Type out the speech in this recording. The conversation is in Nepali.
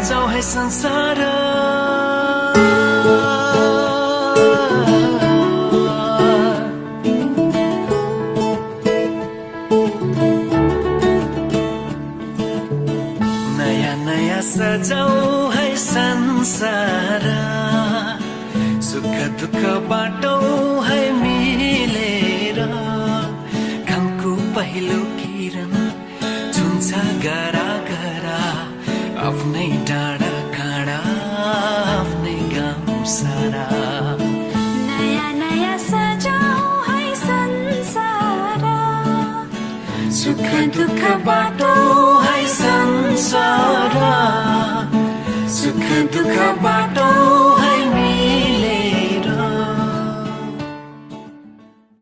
सजाऊ है संसार नयाँ नयाँ सजाऊ है संसार सुख दुःख बाटो है मिलेर घामको पहिलो किरण छुन्छ गरा गरा आफ्नै डाँडा काँडा आफ्नै गाउँ सारा नयाँ नयाँ सजाऊ है संसार सुख दुःख बाटो है संसार सुख दुःख बाटो